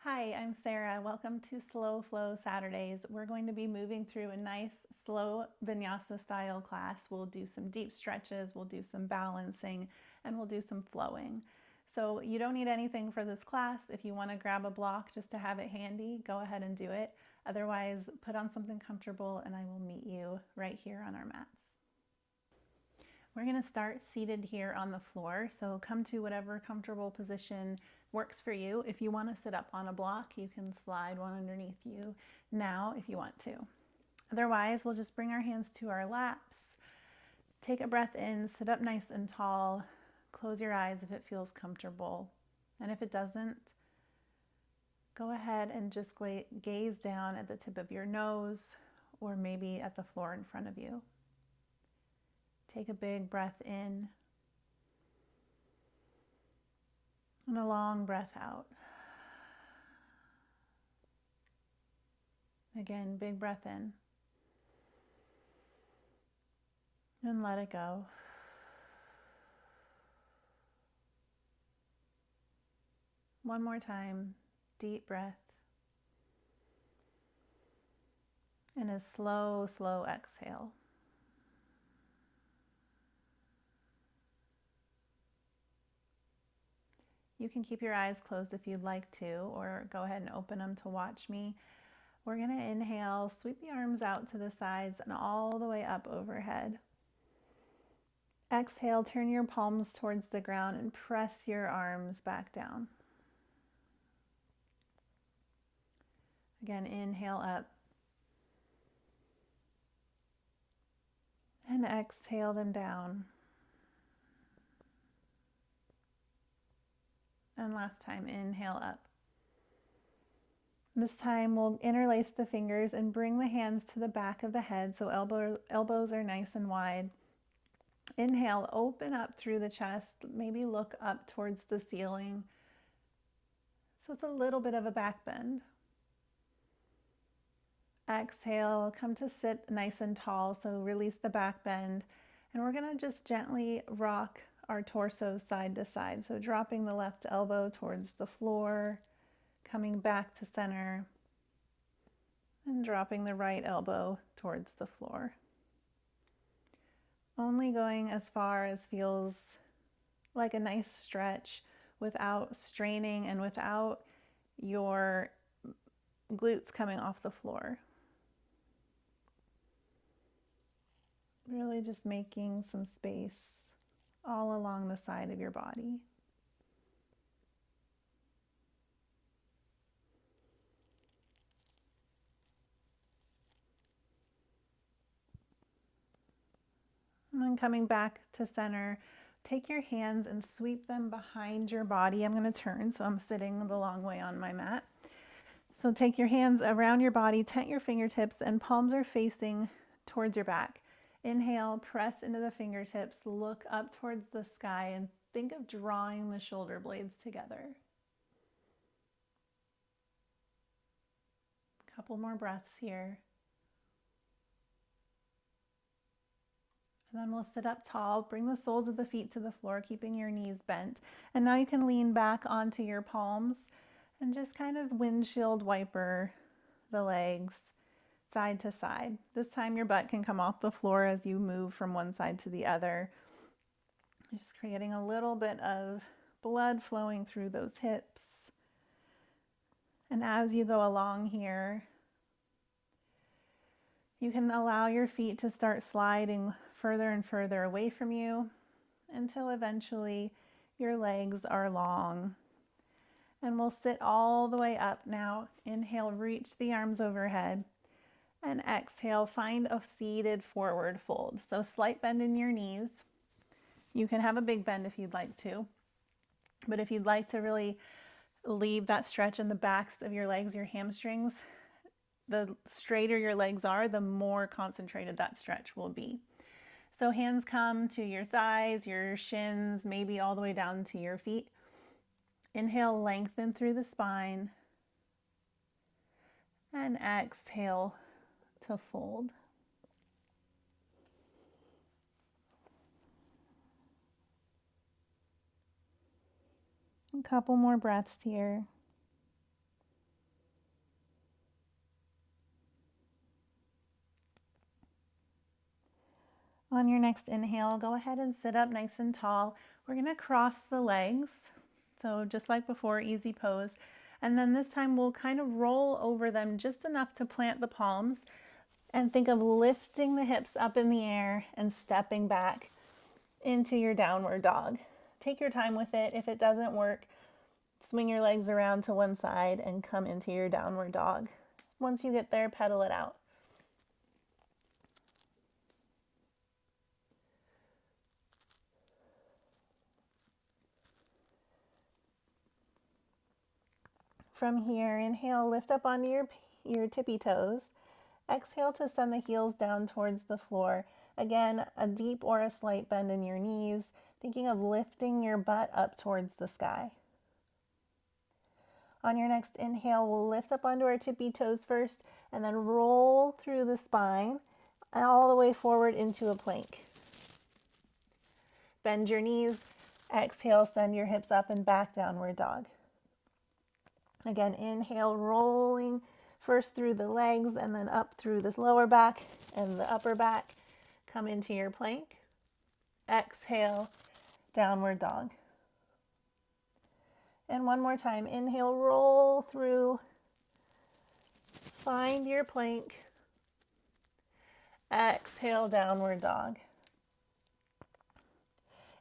Hi, I'm Sarah. Welcome to Slow Flow Saturdays. We're going to be moving through a nice slow vinyasa style class. We'll do some deep stretches, we'll do some balancing, and we'll do some flowing. So you don't need anything for this class. If you want to grab a block just to have it handy, go ahead and do it. Otherwise, put on something comfortable and I will meet you right here on our mats. We're going to start seated here on the floor, so come to whatever comfortable position works for you. If you want to sit up on a block, you can slide one underneath you now if you want to. Otherwise, we'll just bring our hands to our laps, take a breath in, sit up nice and tall, close your eyes if it feels comfortable, and if it doesn't, go ahead and just gaze down at the tip of your nose or maybe at the floor in front of you. Take a big breath in and a long breath out. Again, big breath in and let it go. One more time, deep breath and a slow, slow exhale. You can keep your eyes closed if you'd like to, or go ahead and open them to watch me. We're going to inhale, sweep the arms out to the sides and all the way up overhead. Exhale, turn your palms towards the ground and press your arms back down. Again, inhale up and exhale them down. And last time, inhale up. This time we'll interlace the fingers and bring the hands to the back of the head so elbows are nice and wide. Inhale, open up through the chest, maybe look up towards the ceiling. So it's a little bit of a back bend. Exhale, come to sit nice and tall, so release the back bend. And we're gonna just gently rock our torso side to side. So dropping the left elbow towards the floor, coming back to center, and dropping the right elbow towards the floor. Only going as far as feels like a nice stretch without straining and without your glutes coming off the floor. Really just making some space all along the side of your body. And then coming back to center, take your hands and sweep them behind your body. I'm going to turn, so I'm sitting the long way on my mat. So take your hands around your body, tent your fingertips, and palms are facing towards your back. Inhale, press into the fingertips, look up towards the sky, and think of drawing the shoulder blades together. A couple more breaths here. And then we'll sit up tall, bring the soles of the feet to the floor, keeping your knees bent. And now you can lean back onto your palms and just kind of windshield wiper the legs side to side. This time your butt can come off the floor as you move from one side to the other. Just creating a little bit of blood flowing through those hips. And as you go along here, you can allow your feet to start sliding further and further away from you until eventually your legs are long. And we'll sit all the way up now. Inhale, reach the arms overhead. And exhale, find a seated forward fold. So slight bend in your knees. You can have a big bend if you'd like to. But if you'd like to really leave that stretch in the backs of your legs, your hamstrings, the straighter your legs are, the more concentrated that stretch will be. So hands come to your thighs, your shins, maybe all the way down to your feet. Inhale, lengthen through the spine. And exhale to fold. A couple more breaths here. On your next inhale, go ahead and sit up nice and tall. We're going to cross the legs. So just like before, easy pose. And then this time we'll kind of roll over them just enough to plant the palms, and think of lifting the hips up in the air and stepping back into your downward dog. Take your time with it. If it doesn't work, swing your legs around to one side and come into your downward dog. Once you get there, pedal it out. From here, inhale, lift up onto your tippy toes. Exhale to send the heels down towards the floor. Again, a deep or a slight bend in your knees, thinking of lifting your butt up towards the sky. On your next inhale, we'll lift up onto our tippy toes first and then roll through the spine all the way forward into a plank. Bend your knees. Exhale, send your hips up and back, downward dog. Again, inhale, rolling first through the legs and then up through this lower back and the upper back. Come into your plank. Exhale, downward dog. And one more time, inhale, roll through. Find your plank. Exhale, downward dog.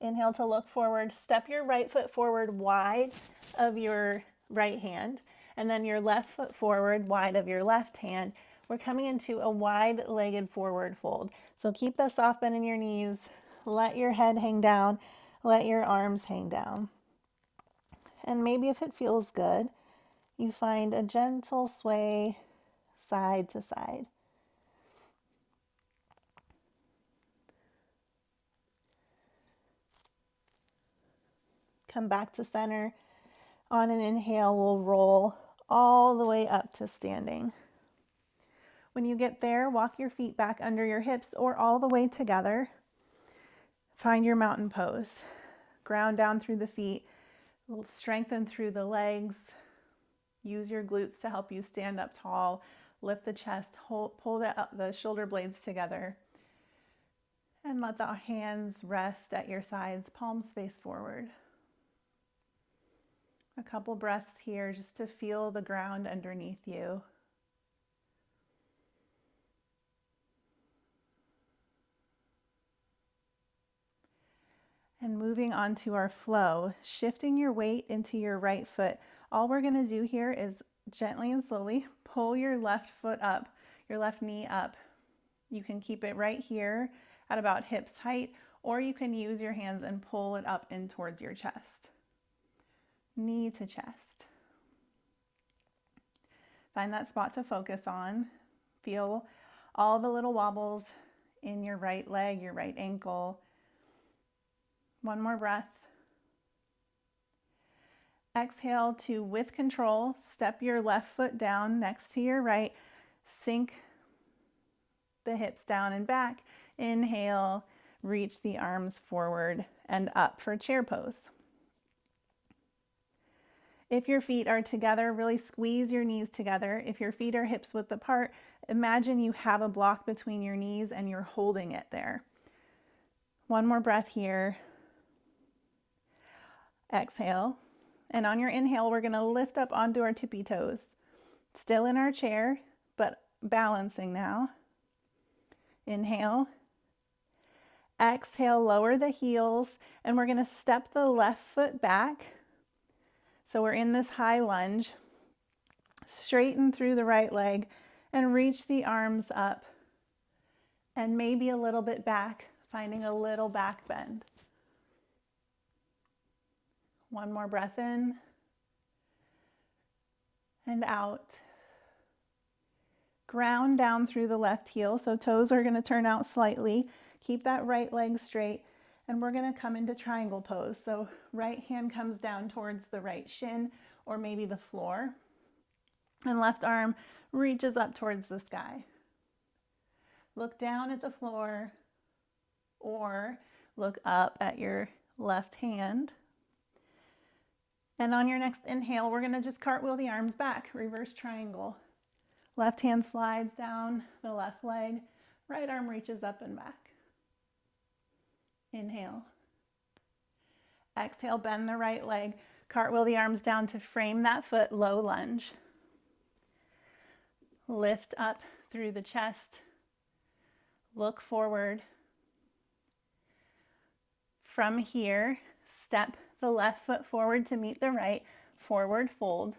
Inhale to look forward. Step your right foot forward wide of your right hand, and then your left foot forward wide of your left hand. We're coming into a wide-legged forward fold. So keep the soft bend in your knees. Let your head hang down. Let your arms hang down. And maybe if it feels good, you find a gentle sway side to side. Come back to center. On an inhale, we'll roll all the way up to standing. When you get there, walk your feet back under your hips or all the way together. Find your mountain pose. Ground down through the feet. Strengthen through the legs. Use your glutes to help you stand up tall. Lift the chest, pull the shoulder blades together. And let the hands rest at your sides, palms face forward. A couple breaths here just to feel the ground underneath you. And moving on to our flow, shifting your weight into your right foot. All we're going to do here is gently and slowly pull your left foot up, your left knee up. You can keep it right here at about hips height, or you can use your hands and pull it up in towards your chest. Knee to chest. Find that spot to focus on. Feel all the little wobbles in your right leg, your right ankle. One more breath. Exhale to, with control, step your left foot down next to your right. Sink the hips down and back. Inhale, reach the arms forward and up for chair pose. If your feet are together, really squeeze your knees together. If your feet are hips width apart, imagine you have a block between your knees and you're holding it there. One more breath here. Exhale. And on your inhale, we're going to lift up onto our tippy toes. Still in our chair, but balancing now. Inhale. Exhale, lower the heels, and we're going to step the left foot back. So we're in this high lunge. Straighten through the right leg and reach the arms up. And maybe a little bit back, finding a little back bend. One more breath in and out. Ground down through the left heel, so toes are going to turn out slightly. Keep that right leg straight, and we're going to come into triangle pose. So right hand comes down towards the right shin or maybe the floor, and left arm reaches up towards the sky. Look down at the floor or look up at your left hand. And on your next inhale, we're going to just cartwheel the arms back, reverse triangle. Left hand slides down the left leg, right arm reaches up and back. Inhale. Exhale, bend the right leg. Cartwheel the arms down to frame that foot, low lunge. Lift up through the chest. Look forward. From here, step the left foot forward to meet the right, forward fold.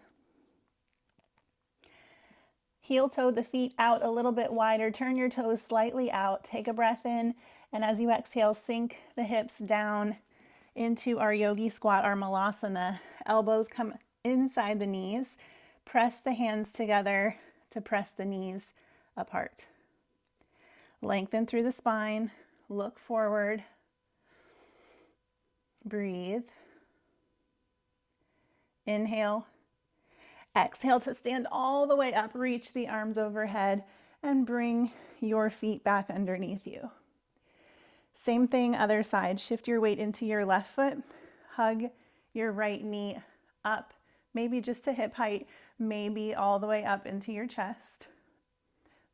Heel toe the feet out a little bit wider, turn your toes slightly out, take a breath in, and as you exhale, sink the hips down into our yogi squat, our malasana. Elbows come inside the knees. Press the hands together to press the knees apart. Lengthen through the spine, look forward, breathe. Inhale. Exhale to stand all the way up, reach the arms overhead, and bring your feet back underneath you. Same thing, other side. Shift your weight into your left foot. Hug your right knee up, maybe just to hip height, maybe all the way up into your chest.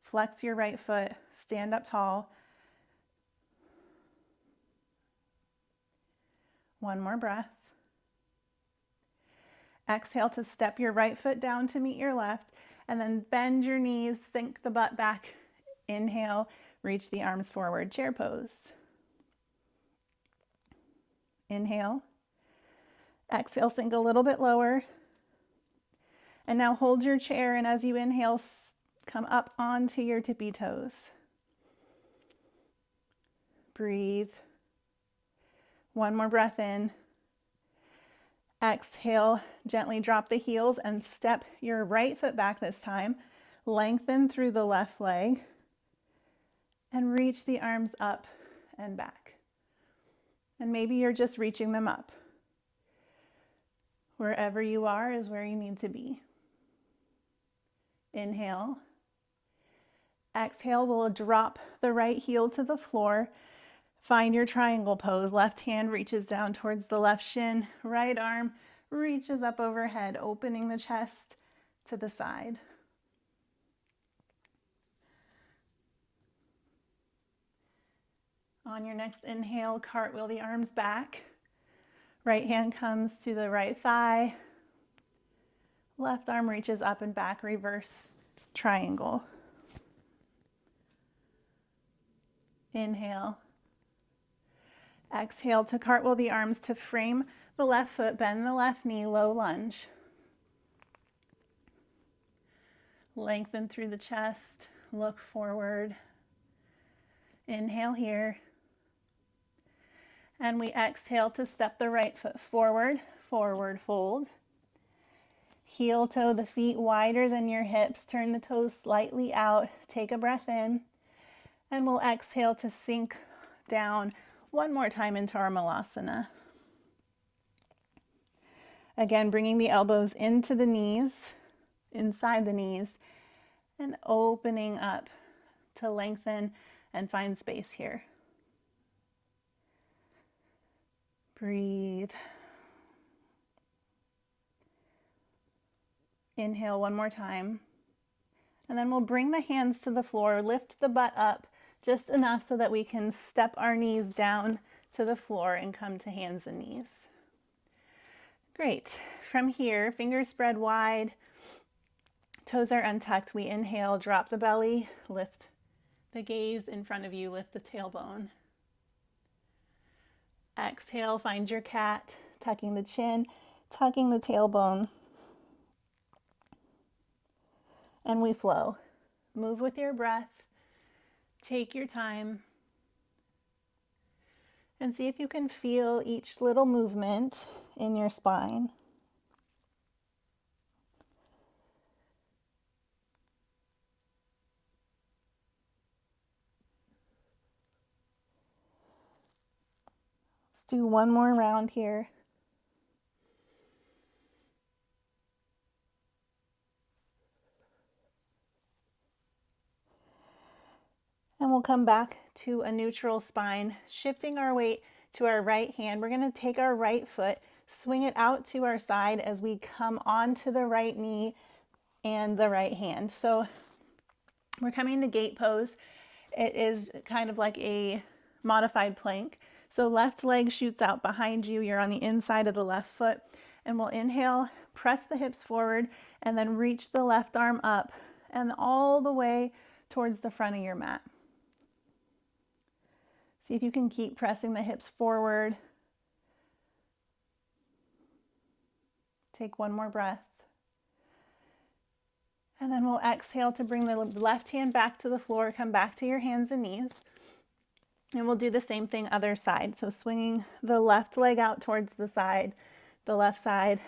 Flex your right foot, stand up tall. One more breath. Exhale to step your right foot down to meet your left, and then bend your knees, sink the butt back. Inhale, reach the arms forward, chair pose. Inhale. Exhale, sink a little bit lower. And now hold your chair, and as you inhale, come up onto your tippy toes. Breathe. One more breath in. Exhale, gently drop the heels and step your right foot back this time. Lengthen through the left leg and reach the arms up and back. And maybe you're just reaching them up. Wherever you are is where you need to be. Inhale. Exhale, we'll drop the right heel to the floor. Find your triangle pose. Left hand reaches down towards the left shin. Right arm reaches up overhead, opening the chest to the side. On your next inhale, cartwheel the arms back. Right hand comes to the right thigh. Left arm reaches up and back, reverse triangle. Inhale. Exhale to cartwheel the arms to frame the left foot, bend the left knee, low lunge. Lengthen through the chest, look forward. Inhale here. And we exhale to step the right foot forward, forward fold. Heel toe the feet wider than your hips, turn the toes slightly out, take a breath in, and we'll exhale to sink down one more time into our malasana. Again, bringing the elbows into the knees, inside the knees, and opening up to lengthen and find space here. Breathe. Inhale one more time. And then we'll bring the hands to the floor, lift the butt up just enough so that we can step our knees down to the floor and come to hands and knees. Great. From here, fingers spread wide, toes are untucked. We inhale, drop the belly, lift the gaze in front of you, lift the tailbone. Exhale, find your cat, tucking the chin, tucking the tailbone. And we flow. Move with your breath. Take your time. And see if you can feel each little movement in your spine. Let's do one more round here. And we'll come back to a neutral spine, shifting our weight to our right hand. We're going to take our right foot, swing it out to our side as we come onto the right knee and the right hand. So we're coming to gate pose. It is kind of like a modified plank. So left leg shoots out behind you. You're on the inside of the left foot. And we'll inhale, press the hips forward, and then reach the left arm up and all the way towards the front of your mat. See if you can keep pressing the hips forward. Take one more breath. And then we'll exhale to bring the left hand back to the floor, come back to your hands and knees. And we'll do the same thing other side. So swinging the left leg out towards the side, the left side,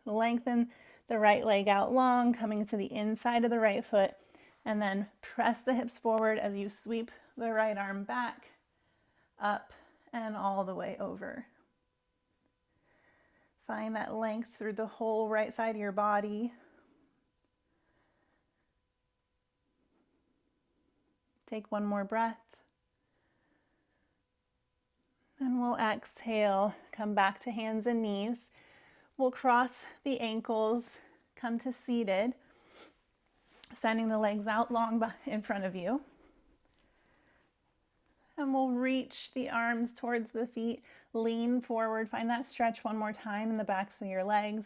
lengthen the right leg out long, coming to the inside of the right foot, and then press the hips forward as you sweep the right arm back, up, and all the way over. Find that length through the whole right side of your body. Take one more breath. And we'll exhale, come back to hands and knees. We'll cross the ankles, come to seated, sending the legs out long in front of you. And we'll reach the arms towards the feet, lean forward, find that stretch one more time in the backs of your legs.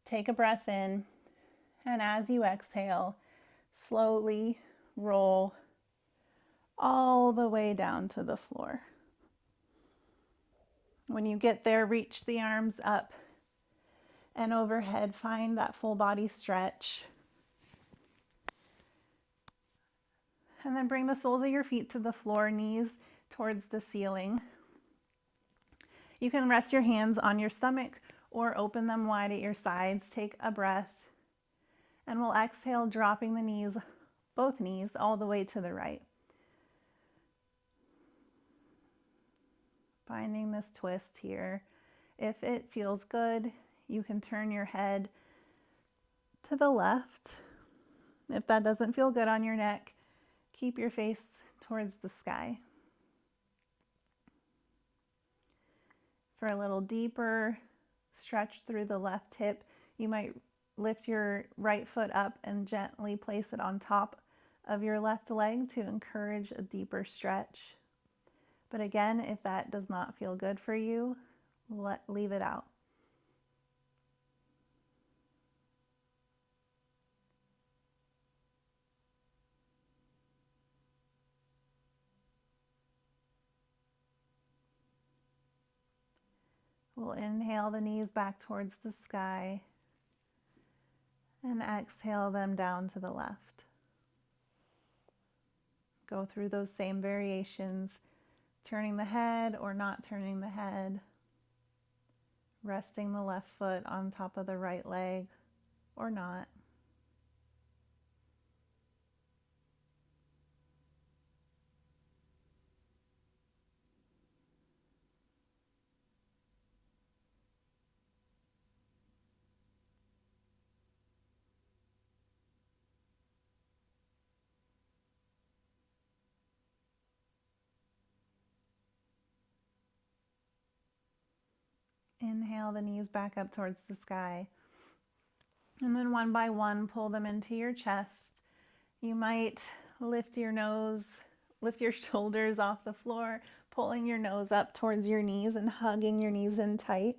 Take a breath in, and as you exhale, slowly roll all the way down to the floor. When you get there, reach the arms up and overhead. Find that full body stretch. And then bring the soles of your feet to the floor, knees towards the ceiling. You can rest your hands on your stomach or open them wide at your sides. Take a breath. And we'll exhale, dropping the knees, both knees, all the way to the right. Finding this twist here. If it feels good, you can turn your head to the left. If that doesn't feel good on your neck, keep your face towards the sky. For a little deeper stretch through the left hip, you might lift your right foot up and gently place it on top of your left leg to encourage a deeper stretch. But again, if that does not feel good for you, leave it out. We'll inhale the knees back towards the sky and exhale them down to the left. Go through those same variations, turning the head or not turning the head, resting the left foot on top of the right leg or not. Inhale the knees back up towards the sky. And then one by one, pull them into your chest. You might lift your nose, lift your shoulders off the floor, pulling your nose up towards your knees and hugging your knees in tight.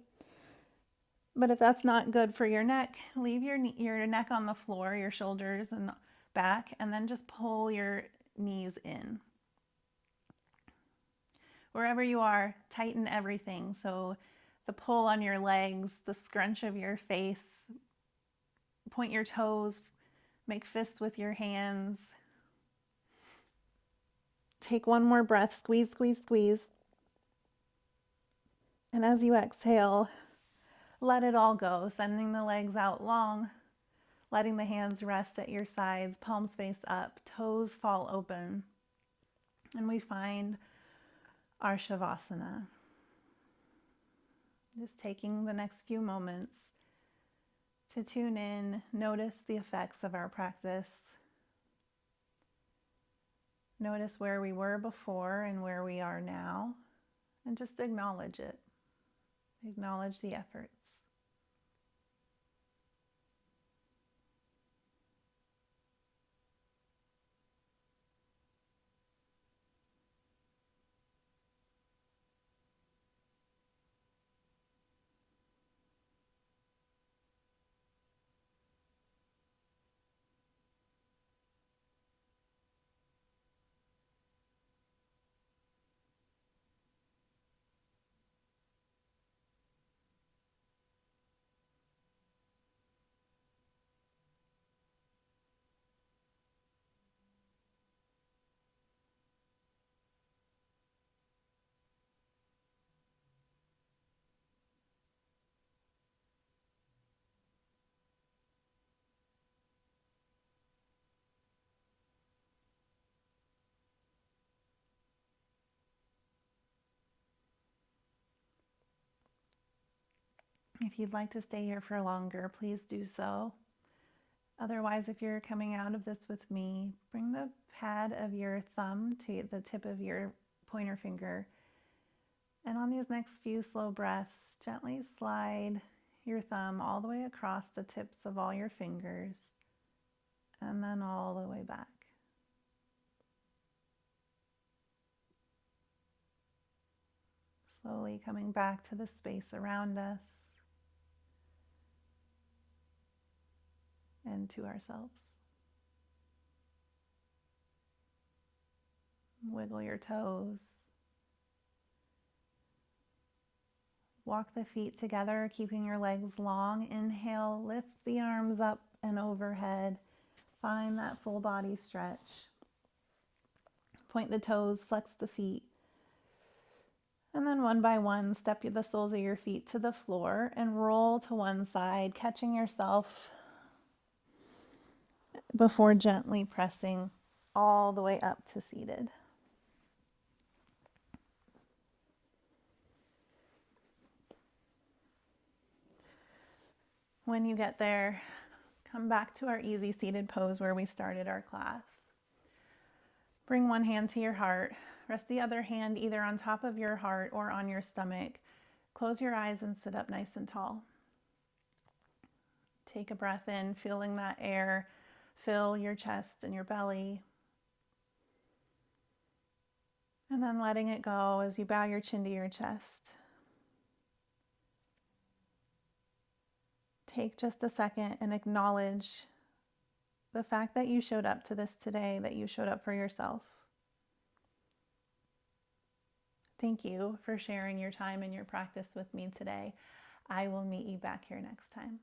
But if that's not good for your neck, leave your neck on the floor, your shoulders and back, and then just pull your knees in. Wherever you are, tighten everything. So the pull on your legs, the scrunch of your face, point your toes, make fists with your hands. Take one more breath, squeeze, squeeze, squeeze. And as you exhale, let it all go, sending the legs out long, letting the hands rest at your sides, palms face up, toes fall open. And we find our Shavasana. Just taking the next few moments to tune in, notice the effects of our practice. Notice where we were before and where we are now, and just acknowledge it. Acknowledge the efforts. If you'd like to stay here for longer, please do so. Otherwise, if you're coming out of this with me, bring the pad of your thumb to the tip of your pointer finger. And on these next few slow breaths, gently slide your thumb all the way across the tips of all your fingers and then all the way back. Slowly coming back to the space around us and to ourselves. Wiggle your toes. Walk the feet together, keeping your legs long. Inhale, lift the arms up and overhead. Find that full body stretch. Point the toes, flex the feet. And then one by one, step the soles of your feet to the floor and roll to one side, catching yourself before gently pressing all the way up to seated. When you get there, come back to our easy seated pose where we started our class. Bring one hand to your heart. Rest the other hand either on top of your heart or on your stomach. Close your eyes and sit up nice and tall. Take a breath in, feeling that air fill your chest and your belly. And then letting it go as you bow your chin to your chest. Take just a second and acknowledge the fact that you showed up to this today, that you showed up for yourself. Thank you for sharing your time and your practice with me today. I will meet you back here next time.